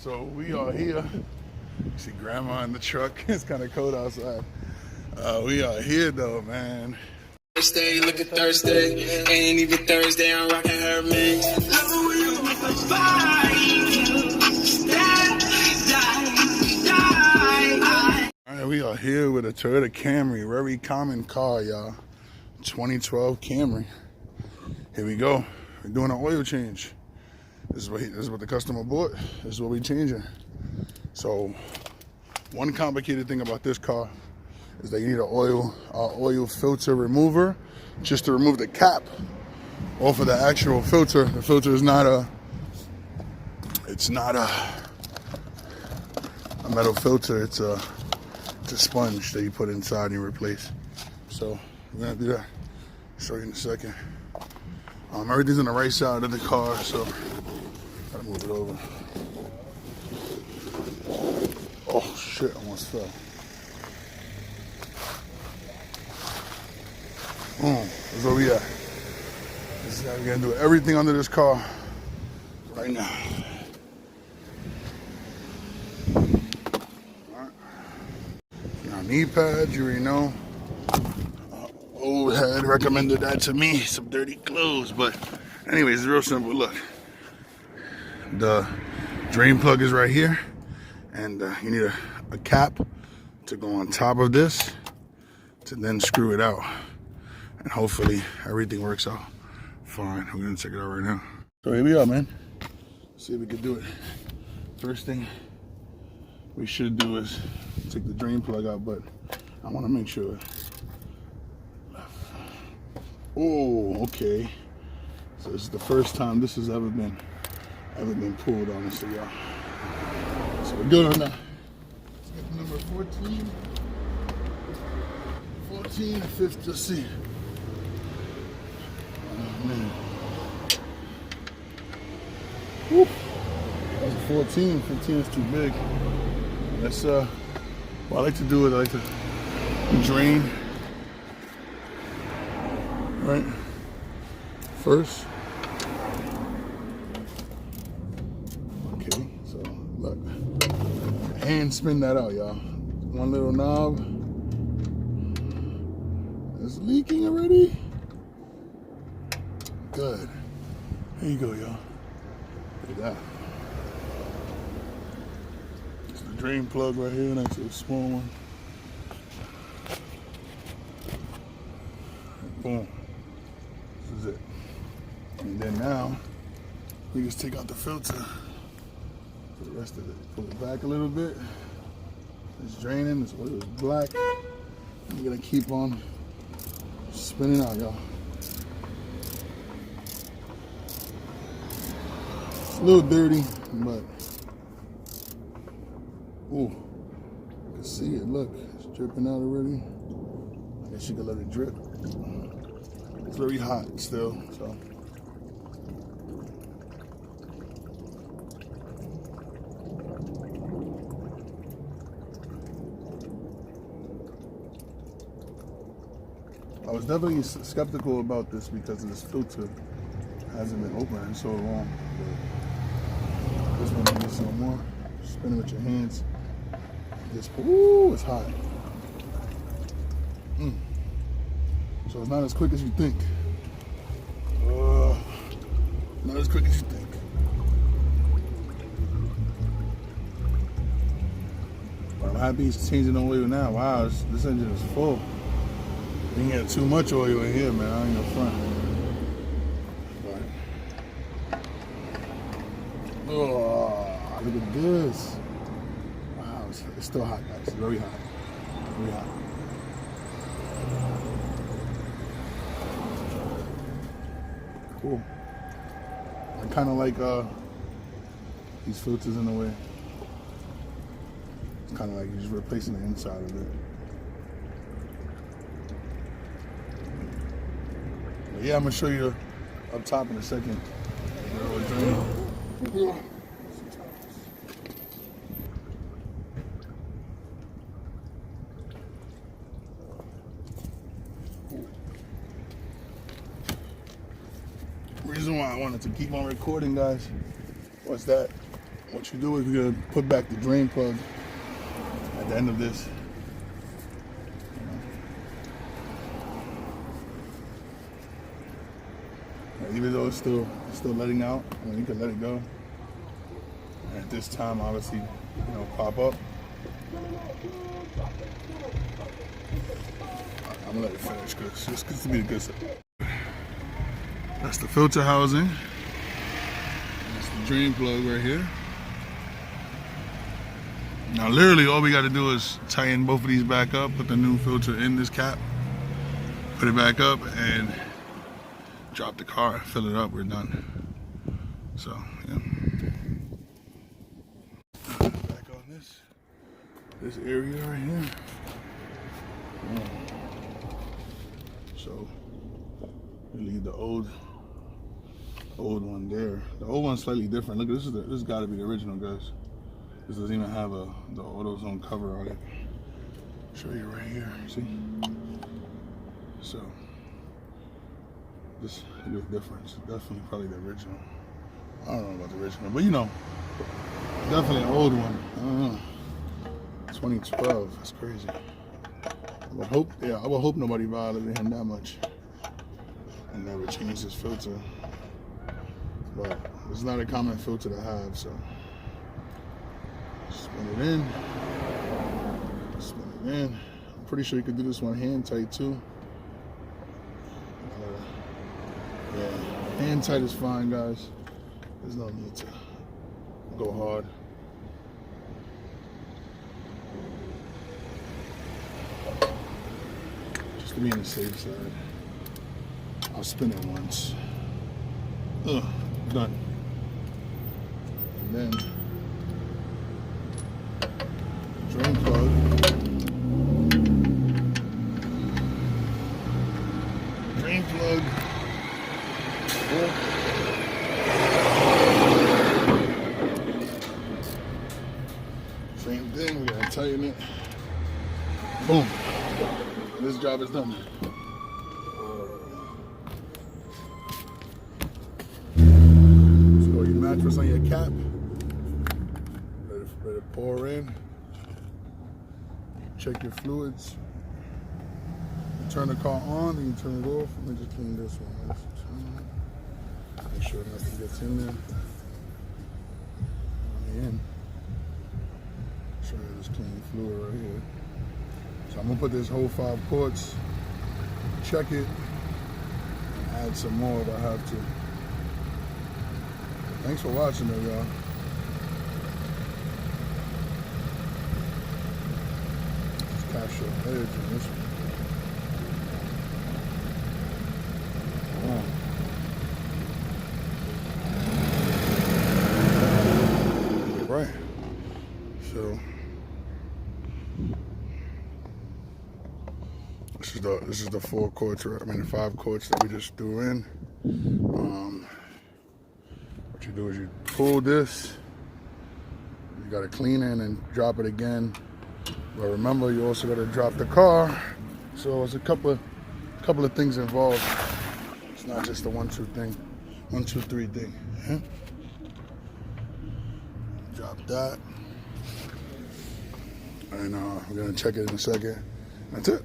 So we are here. See grandma in the truck. It's kind of cold outside. We are here though, man. Thursday, look at Thursday. Ain't even Thursday, I'm rocking her mix. Alright, we are here with a Toyota Camry, very common car, y'all. 2012 Camry. Here we go. We're doing an oil change. This is what the customer bought. This is what we're changing. So, one complicated thing about this car is that you need an oil filter remover just to remove the cap off of the actual filter. The filter is not a metal filter. It's a sponge that you put inside and you replace. So we're gonna do that. I'll show you in a second. Everything's on the right side of the car, so gotta move it over. Oh shit! I almost fell. Boom. That's where we at. We're gonna do everything under this car right now. Alright. Now, knee pads, you already know. Old head recommended that to me. Some dirty clothes, but anyways, it's real simple. Look, the drain plug is right here, and you need a cap to go on top of this to then screw it out. And hopefully everything works out fine. We're gonna check it out right now. So here we are, man. See if we can do it. First thing we should do is take the drain plug out, but I wanna make sure. Oh, okay. So this is the first time this has ever been pulled, honestly, y'all. So we're good on that. Let's get the number 14. 14 and 15, let's see. Oh, man. Woo. That's a 14. 15 is too big. Let's what I like to do is I like to drain right first. Okay, so look. Hand spin that out, y'all. One little knob. It's leaking already. Good. There you go, y'all. Look at that. It's the drain plug right here, next to the small one. Boom. This is it. And then now, we just take out the filter for the rest of it. Pull it back a little bit. It's draining. This oil is black. We're gonna keep on spinning out, y'all. It's a little dirty, but ooh, you can see it. Look, it's dripping out already. I guess you can let it drip. It's very hot still, so. I was definitely skeptical about this because this filter hasn't been open in so long. But this one needs some more. Spin it with your hands. Just, ooh, it's hot. So it's not as quick as you think. Not as quick as you think. But I'm happy he's changing the oil now. Wow, this engine is full. You ain't got too much oil in here, man. I ain't gonna front. But, oh, look at this. Wow, it's still hot, guys. It's very hot. Very hot. Cool. I kind of like these filters in a way. It's kind of like you're just replacing the inside of it. But yeah, I'm gonna show you up top in a second. Reason why I wanted to keep on recording, guys, was that what you do is you're gonna put back the drain plug at the end of this. Even though it's still letting out, you can let it go. And at this time, obviously, pop up. I'm gonna let it finish because it's gets to be the good stuff. That's the filter housing. That's the drain plug right here. Now, literally, all we got to do is tighten both of these back up, put the new filter in this cap, put it back up, and drop the car, fill it up, we're done. So, yeah. Back on this area right here. So, we leave the old one there. The old one's slightly different. Look, this has got to be the original, guys. This doesn't even have the AutoZone cover on it. Show you right here. See? So this is the difference. Definitely probably the original. I don't know about the original, but definitely an old one. I don't know. 2012. That's crazy. I would hope nobody violated him that much and never changed his filter. But it's not a common filter to have, so spin it in. Spin it in. I'm pretty sure you could do this one hand tight too. Yeah, hand tight is fine, guys. There's no need to go hard. Just to be on the safe side. I'll spin it once. Done. And then drain plug. Drain plug. Same thing, we gotta tighten it. Boom. This job is done. Store your mattress on your cap. Let it pour in. Check your fluids. You turn the car on and you turn it off. Let me just clean this one. Make sure nothing gets in there. In. Show you this clean fluid right here. So I'm gonna put this whole 5 quarts, check it, and add some more if I have to. Thanks for watching though, y'all. Just capture an edge on this one. Right. So this is the 4 quarts, right? I mean the 5 quarts that we just threw in. What you do is you pull this. You gotta clean it and drop it again. But remember, you also gotta drop the car. So it's a couple of things involved. It's not just a 1, 2 thing. 1, 2, 3 thing. Yeah? Drop that. And we're gonna check it in a second. That's it.